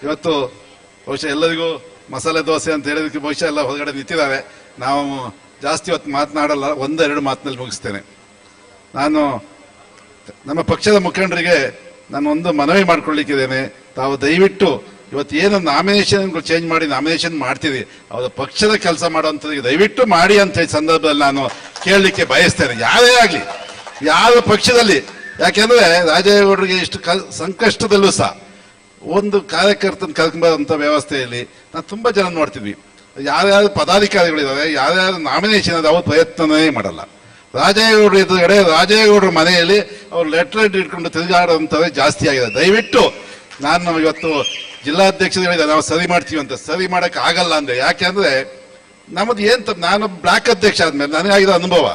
ಇವತ್ತು ಬಹುಶಃ ಎಲ್ಲರಿಗೂ ಮಸಾಲೆ ದೋಸೆ ಅಂತ ಹೇಳಿದಕ್ಕೆ ಬಹುಶಃ ಎಲ್ಲ ಹೊರಗಡೆ ನಿಂತಿದ್ದಾರೆ. ನಾವು ಜಾಸ್ತಿ ಹೊತ್ತು ಮಾತನಾಡಲ್ಲ, ಒಂದೆರಡು ಮಾತಿನಲ್ಲಿ ಮುಗಿಸ್ತೇನೆ. ನಾನು ನಮ್ಮ ಪಕ್ಷದ ಮುಖಂಡರಿಗೆ ನಾನು ಒಂದು ಮನವಿ ಮಾಡ್ಕೊಳ್ಳಿಕ್ಕಿದ್ದೇನೆ. ತಾವು ದಯವಿಟ್ಟು ಇವತ್ತು ಏನು ನಾಮಿನೇಷನ್ ಚೇಂಜ್ ಮಾಡಿ ನಾಮಿನೇಷನ್ ಮಾಡ್ತೀವಿ, ಅವ್ರ ಪಕ್ಷದ ಕೆಲಸ ಮಾಡುವಂಥದ್ದು ದಯವಿಟ್ಟು ಮಾಡಿ ಅಂತ ಹೇಳಿ ಸಂದರ್ಭದಲ್ಲಿ ನಾನು ಕೇಳಲಿಕ್ಕೆ ಬಯಸ್ತೇನೆ. ಯಾರೇ ಆಗಲಿ, ಯಾವ ಪಕ್ಷದಲ್ಲಿ, ಯಾಕೆಂದ್ರೆ ರಾಜೇಗೌಡರಿಗೆ ಇಷ್ಟು ಸಂಕಷ್ಟದಲ್ಲೂ ಸಹ ಒಂದು ಕಾರ್ಯಕರ್ತನ ಕರ್ಕೊಂಬಂತ ವ್ಯವಸ್ಥೆಯಲ್ಲಿ ನಾವು ತುಂಬಾ ಜನ ನೋಡ್ತಿದ್ವಿ. ಯಾರ್ಯಾರು ಪದಾಧಿಕಾರಿಗಳಿದ್ದಾರೆ, ಯಾರ್ಯಾರು ನಾಮಿನೇಷನ್ ಅದು ಅವ್ರು ಪ್ರಯತ್ನವೇ ಮಾಡಲ್ಲ. ರಾಜೇಗೌಡರ ಎದುರುಗಡೆ, ರಾಜೇಗೌಡರ ಮನೆಯಲ್ಲಿ ಅವ್ರು ಲೆಟರ್ ಇಟ್ಕೊಂಡು ತಿರುಗಾಡುವಂಥವೇ ಜಾಸ್ತಿ ಆಗಿದೆ. ದಯವಿಟ್ಟು ನಾನು ಇವತ್ತು ಜಿಲ್ಲಾಧ್ಯಕ್ಷರು ಹೇಳಿದೆ ನಾವು ಸರಿ ಮಾಡ್ತೀವಿ ಅಂತ. ಸರಿ ಮಾಡಕ್ ಆಗಲ್ಲ ಅಂದ್ರೆ ಯಾಕೆಂದ್ರೆ ನಮ್ಮದು ನಾನು ಬ್ಲಾಕ್ ಅಧ್ಯಕ್ಷ ಆದ್ಮೇಲೆ ನನಗಾಗಿರೋ ಅನುಭವ.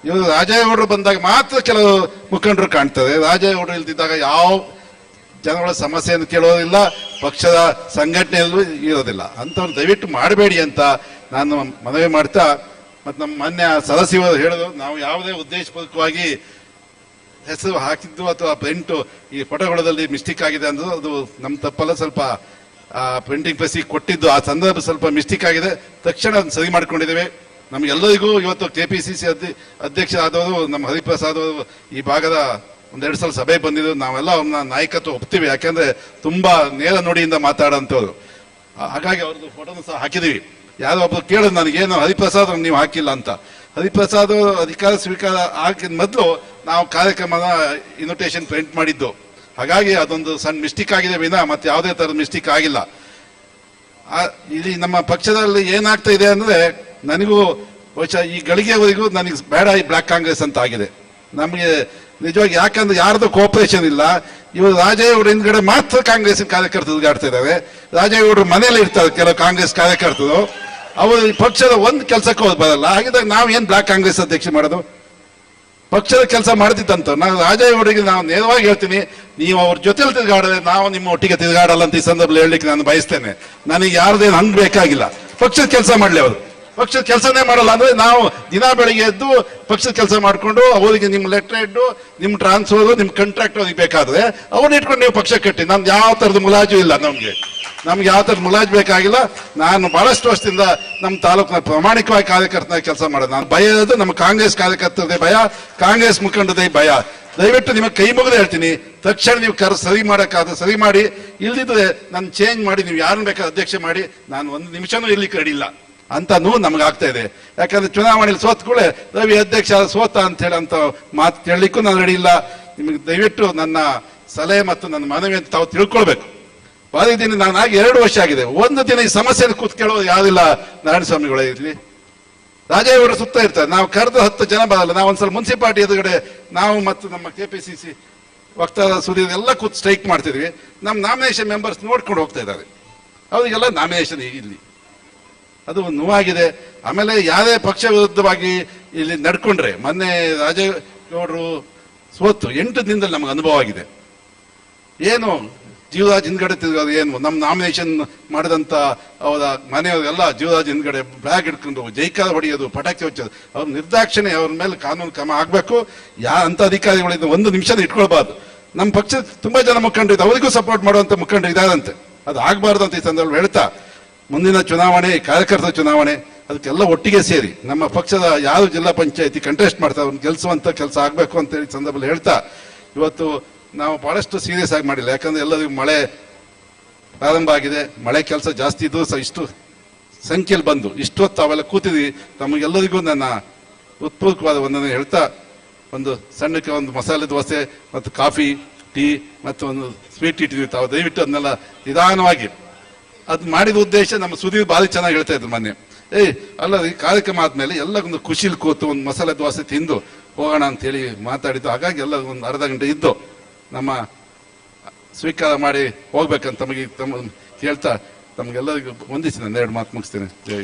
ಇವರು ರಾಜೇಗೌಡರು ಬಂದಾಗ ಮಾತ್ರ ಕೆಲವು ಮುಖಂಡರು ಕಾಣ್ತಾರೆ. ರಾಜೇಗೌಡರು ಇಲ್ದಿದ್ದಾಗ ಯಾವ ಜನಗಳ ಸಮಸ್ಯೆಯನ್ನು ಕೇಳೋದಿಲ್ಲ, ಪಕ್ಷದ ಸಂಘಟನೆಯಲ್ಲೂ ಇರೋದಿಲ್ಲ. ಅಂಥವ್ರು ದಯವಿಟ್ಟು ಮಾಡಬೇಡಿ ಅಂತ ನಾನು ಮನವಿ ಮಾಡ್ತಾ, ಮತ್ತು ನಮ್ಮ ಮಾನ್ಯ ಸದಸ್ಯರು ಹೇಳಿದ್ರು, ನಾವು ಯಾವುದೇ ಉದ್ದೇಶಪೂರ್ವಕವಾಗಿ ಹೆಸರು ಹಾಕಿದ್ದು ಅಥವಾ ಪ್ರಿಂಟ್ ಈ ಫೋಟೋಗಳಲ್ಲಿ ಮಿಸ್ಟೇಕ್ ಆಗಿದೆ ಅಂದ್ರೆ ಅದು ನಮ್ಮ ತಪ್ಪಲ್ಲ. ಸ್ವಲ್ಪ ಪ್ರಿಂಟಿಂಗ್ ಪ್ರೆಸ್ಸಿಗೆ ಕೊಟ್ಟಿದ್ದು ಆ ಸಂದರ್ಭ ಸ್ವಲ್ಪ ಮಿಸ್ಟೇಕ್ ಆಗಿದೆ, ತಕ್ಷಣ ಅದನ್ನು ಸರಿ ಮಾಡ್ಕೊಂಡಿದ್ದೇವೆ. ನಮಗೆಲ್ಲರಿಗೂ ಇವತ್ತು KPCC ಅಧ್ಯಕ್ಷ ಆದವರು ನಮ್ಮ ಹರಿಪ್ರಸಾದ್ ಅವರು ಈ ಭಾಗದ ಒಂದೆರಡು ಸಲ ಸಭೆ ಬಂದಿದ್ದು, ನಾವೆಲ್ಲ ಅವ್ರನ್ನ ನಾಯಕತ್ವ ಒಪ್ತೀವಿ. ಯಾಕೆಂದ್ರೆ ತುಂಬಾ ನೇರ ನುಡಿಯಿಂದ ಮಾತಾಡೋಂಥವ್ರು. ಹಾಗಾಗಿ ಅವ್ರದ್ದು ಫೋಟೋನು ಸಹ ಹಾಕಿದೀವಿ. ಯಾರೋ ಒಬ್ರು ಕೇಳಿದ್ರು ನನಗೇನು ಹರಿಪ್ರಸಾದ್ ನೀವು ಹಾಕಿಲ್ಲ ಅಂತ. ಹರಿಪ್ರಸಾದ್ ಅಧಿಕಾರ ಸ್ವೀಕಾರ ಆಗಿದ ಮೊದಲು ನಾವು ಕಾರ್ಯಕ್ರಮದ ಇನ್ವಿಟೇಷನ್ ಪ್ರಿಂಟ್ ಮಾಡಿದ್ದು. ಹಾಗಾಗಿ ಅದೊಂದು ಸಣ್ಣ ಮಿಸ್ಟೇಕ್ ಆಗಿದೆ ವಿನಃ ಮತ್ತೆ ಯಾವುದೇ ತರದ ಮಿಸ್ಟೇಕ್ ಆಗಿಲ್ಲ. ಇಲ್ಲಿ ನಮ್ಮ ಪಕ್ಷದಲ್ಲಿ ಏನಾಗ್ತಾ ಇದೆ ಅಂದ್ರೆ, ನನಗೂ ಬಹುಶಃ ಈ ಗಳಿಗೆವರೆಗೂ ನನಗೆ ಬೇಡ ಈ ಬ್ಲಾಕ್ ಕಾಂಗ್ರೆಸ್ ಅಂತ ಆಗಿದೆ ನಮಗೆ ನಿಜವಾಗಿ. ಯಾಕಂದ್ರೆ ಯಾರ್ದು ಕೋಪರೇಷನ್ ಇಲ್ಲ. ಇವರು ರಾಜೇಗೌಡ ಹಿಂದ್ಗಡೆ ಮಾತ್ರ ಕಾಂಗ್ರೆಸ್ ಕಾರ್ಯಕರ್ತರು ತಿರುಗಾಡ್ತಾ ಇದ್ದಾರೆ. ರಾಜೇಗೌಡರು ಮನೆಯಲ್ಲಿ ಇರ್ತಾರೆ ಕೆಲವು ಕಾಂಗ್ರೆಸ್ ಕಾರ್ಯಕರ್ತರು. ಅವರು ಪಕ್ಷದ ಒಂದು ಕೆಲಸಕ್ಕೆ ಹೋದ್ ಬರಲ್ಲ. ಹಾಗಿದ್ದಾಗ ನಾವು ಏನ್ ಬ್ಲಾಕ್ ಕಾಂಗ್ರೆಸ್ ಅಧ್ಯಕ್ಷ ಮಾಡೋದು? ಪಕ್ಷದ ಕೆಲಸ ಮಾಡ್ತಿತ್ತಂತ ನಾನು ರಾಜೇಗೌಡರಿಗೆ ನಾವು ನೇರವಾಗಿ ಹೇಳ್ತೀನಿ, ನೀವು ಅವ್ರ ಜೊತೆಲಿ ತಿರುಗಾಡಿದ್ರೆ ನಾವು ನಿಮ್ಮ ಒಟ್ಟಿಗೆ ತಿರುಗಾಡಲ್ಲ ಅಂತ ಈ ಸಂದರ್ಭದಲ್ಲಿ ಹೇಳಲಿಕ್ಕೆ ನಾನು ಬಯಸ್ತೇನೆ. ನನಗೆ ಯಾರ್ದೇನು ಹಂಗ್ ಬೇಕಾಗಿಲ್ಲ. ಪಕ್ಷದ ಕೆಲಸ ಮಾಡ್ಲಿ ಅವರು. ಪಕ್ಷದ ಕೆಲಸನೇ ಮಾಡಲ್ಲ ಅಂದ್ರೆ ನಾವು ದಿನ ಬೆಳಿಗ್ಗೆ ಎದ್ದು ಪಕ್ಷದ ಕೆಲಸ ಮಾಡ್ಕೊಂಡು ಅವರಿಗೆ ನಿಮ್ಮ ಲೆಟರ್ ಇಟ್ಟು ನಿಮ್ಮ ಟ್ರಾನ್ಸ್ಫರ್ ನಿಮ್ಮ ಕಾಂಟ್ರಾಕ್ಟ್ ಅವ್ರಿಗೆ ಬೇಕಾದ್ರೆ ಅವ್ರನ್ನ ಇಟ್ಕೊಂಡು ನೀವು ಪಕ್ಷ ಕಟ್ಟಿ. ನಮ್ದು ಯಾವ ತರದ ಮುಲಾಜು ಇಲ್ಲ. ನಮ್ಗೆ ಯಾವ ತರದ ಮುಲಾಜು ಬೇಕಾಗಿಲ್ಲ. ನಾನು ಬಹಳಷ್ಟು ವರ್ಷದಿಂದ ನಮ್ಮ ತಾಲೂಕಿನ ಪ್ರಾಮಾಣಿಕವಾಗಿ ಕಾರ್ಯಕರ್ತನ ಕೆಲಸ ಮಾಡೋದು. ನಾನು ಭಯ ಇರೋದು ನಮ್ಮ ಕಾಂಗ್ರೆಸ್ ಕಾರ್ಯಕರ್ತರದೇ ಭಯ, ಕಾಂಗ್ರೆಸ್ ಮುಖಂಡದೇ ಭಯ. ದಯವಿಟ್ಟು ನಿಮಗೆ ಕೈ ಮುಗಿದು ಹೇಳ್ತೀನಿ, ತಕ್ಷಣ ನೀವು ಸರಿ ಮಾಡಕ್ಕಾದ್ರೆ ಸರಿ ಮಾಡಿ, ಇಲ್ದಿದ್ರೆ ನಾನು ಚೇಂಜ್ ಮಾಡಿ ನೀವು ಯಾರನ್ನ ಬೇಕಾದ್ರೆ ಅಧ್ಯಕ್ಷ ಮಾಡಿ. ನಾನು ಒಂದು ನಿಮಿಷನೂ ಇರ್ಲಿಕ್ಕೆ ರೆಡಿ ಇಲ್ಲ ಅಂತ ನೋವು ನಮಗಾಗ್ತಾ ಇದೆ. ಯಾಕಂದ್ರೆ ಚುನಾವಣೆಯಲ್ಲಿ ಸೋತ್ ಕೂಡ ರವಿ ಅಧ್ಯಕ್ಷ ಸೋತ ಅಂತ ಹೇಳಿ ಅಂತ ಮಾತು ಕೇಳಲಿಕ್ಕೂ ನಾನು ರೆಡಿ ಇಲ್ಲ. ನಿಮಗೆ ದಯವಿಟ್ಟು ನನ್ನ ಸಲಹೆ ಮತ್ತು ನನ್ನ ಮನವಿ ಅಂತ ತಾವು ತಿಳ್ಕೊಳ್ಬೇಕು. ಬಾರಿ ದಿನ ನಾನು ಆಗಿ 2 ವರ್ಷ ಆಗಿದೆ. ಒಂದು ದಿನ ಈ ಸಮಸ್ಯೆ ಕೂತ್ ಕೇಳೋದು ಯಾವ್ದಿಲ್ಲ. ನಾರಾಯಣ ಸ್ವಾಮಿಗಳೇ ಇರ್ಲಿ, ರಾಜೇಗೌಡರು ಸುತ್ತ ಇರ್ತಾರೆ. ನಾವು ಕರೆದು 10 ಜನ ಬರಲ್ಲ. ನಾವು ಒಂದ್ಸಲ ಮುನ್ಸಿಪಾಲಿಟಿ ಎದುರುಗಡೆ ನಾವು ಮತ್ತು ನಮ್ಮ KPCC ವಕ್ತಾರ ಸುದೀರ್ ಎಲ್ಲ ಕೂತ್ ಸ್ಟ್ರೈಕ್ ಮಾಡ್ತಿದ್ವಿ. ನಮ್ಮ ನಾಮಿನೇಷನ್ ಮೆಂಬರ್ಸ್ ನೋಡ್ಕೊಂಡು ಹೋಗ್ತಾ ಇದ್ದಾರೆ. ಅವರಿಗೆಲ್ಲ ನಾಮಿನೇಷನ್ ಇಲ್ಲಿ ಅದು ನೋವಾಗಿದೆ. ಆಮೇಲೆ ಯಾವುದೇ ಪಕ್ಷ ವಿರುದ್ಧವಾಗಿ ಇಲ್ಲಿ ನಡ್ಕೊಂಡ್ರೆ, ಮೊನ್ನೆ ರಾಜೇಗೌಡರು ಸೋತು 8 ದಿನದಲ್ಲಿ ನಮಗೆ ಅನುಭವ ಆಗಿದೆ. ಏನು ಜೀವರಾಜ್ ಹಿಂದ್ಗಡೆ ತಿರುಗೋದು, ಏನು ನಮ್ಮ ನಾಮಿನೇಷನ್ ಮಾಡಿದಂತ ಅವರ ಮನೆಯವರೆಲ್ಲ ಜೀವರಾಜ್ ಹಿಂದ್ಗಡೆ ಬ್ಯಾಗ್ ಹಿಡ್ಕೊಂಡು ಜೈಕಾರ ಹೊಡೆಯೋದು, ಪಟಾಕಿ ಹಚ್ಚೋದು. ಅವ್ರ ನಿರ್ದಾಕ್ಷಿಣೆ, ಅವ್ರ ಮೇಲೆ ಕಾನೂನು ಕ್ರಮ ಆಗ್ಬೇಕು. ಅಂತ ಅಧಿಕಾರಿಗಳಿಂದ ಒಂದು ನಿಮಿಷ ಇಟ್ಕೊಳ್ಬಾರ್ದು. ನಮ್ಮ ಪಕ್ಷ ತುಂಬಾ ಜನ ಮುಖಂಡರು ಅವರಿಗೂ ಸಪೋರ್ಟ್ ಮಾಡುವಂತ ಮುಖಂಡರು ಇದಾರಂತೆ. ಅದು ಆಗ್ಬಾರ್ದು ಅಂತ ಈ ಸಂದರ್ಭ ಹೇಳ್ತಾ, ಮುಂದಿನ ಚುನಾವಣೆ ಕಾರ್ಯಕರ್ತರ ಚುನಾವಣೆ, ಅದಕ್ಕೆಲ್ಲ ಒಟ್ಟಿಗೆ ಸೇರಿ ನಮ್ಮ ಪಕ್ಷದ ಯಾರು ಜಿಲ್ಲಾ ಪಂಚಾಯತಿ ಕಂಟೆಸ್ಟ್ ಮಾಡ್ತಾರೆ ಅವ್ರನ್ನ ಗೆಲ್ಲಿಸುವಂತ ಕೆಲಸ ಆಗ್ಬೇಕು ಅಂತ ಹೇಳಿ ಸಂದರ್ಭದಲ್ಲಿ ಹೇಳ್ತಾ, ಇವತ್ತು ನಾವು ಬಹಳಷ್ಟು ಸೀರಿಯಸ್ ಆಗಿ ಮಾಡಿಲ್ಲ. ಯಾಕಂದ್ರೆ ಎಲ್ಲರಿಗೂ ಮಳೆ ಪ್ರಾರಂಭ ಆಗಿದೆ. ಮಳೆ ಕೆಲಸ ಜಾಸ್ತಿ ಇದ್ದು ಸಹ ಇಷ್ಟು ಸಂಖ್ಯೆಯಲ್ಲಿ ಬಂದು ಇಷ್ಟೊತ್ತು ಅವೆಲ್ಲ ಕೂತಿದ್ವಿ. ತಮಗೆಲ್ಲರಿಗೂ ನನ್ನ ಉತ್ಪೂರ್ವಕವಾದ ಒಂದನ್ನು ಹೇಳ್ತಾ, ಒಂದು ಸಣ್ಣಕ್ಕೆ ಒಂದು ಮಸಾಲೆ ದೋಸೆ ಮತ್ತು ಕಾಫಿ ಟೀ ಮತ್ತು ಒಂದು ಸ್ವೀಟ್ ಇಟ್ಟಿದ್ವಿ. ತಾವು ದಯವಿಟ್ಟು ಅದನ್ನೆಲ್ಲ ನಿಧಾನವಾಗಿ ಅದು ಮಾಡಿದ ಉದ್ದೇಶ ನಮ್ಮ ಸುದೀರ್ ಭಾರಿ ಚೆನ್ನಾಗಿ ಹೇಳ್ತಾ ಇದ್ರು ಮೊನ್ನೆ. ಅಲ್ಲ, ಈ ಕಾರ್ಯಕ್ರಮ ಆದ್ಮೇಲೆ ಎಲ್ಲ ಒಂದು ಖುಷಿಲಿ ಕೂತು ಒಂದು ಮಸಾಲೆ ದೋಸೆ ತಿಂದು ಹೋಗೋಣ ಅಂತ ಹೇಳಿ ಮಾತಾಡಿದ್ದು. ಹಾಗಾಗಿ ಎಲ್ಲ ಒಂದು ಅರ್ಧ ಗಂಟೆ ಇದ್ದು ನಮ್ಮ ಸ್ವೀಕಾರ ಮಾಡಿ ಹೋಗ್ಬೇಕಂತ ತಮಗೆ ಹೇಳ್ತಾ ತಮಗೆಲ್ಲರಿಗೂ ವಂದಿಸಿ ನಾನು 2 ಮಾತು ಮುಗಿಸ್ತೇನೆ. ಜೈ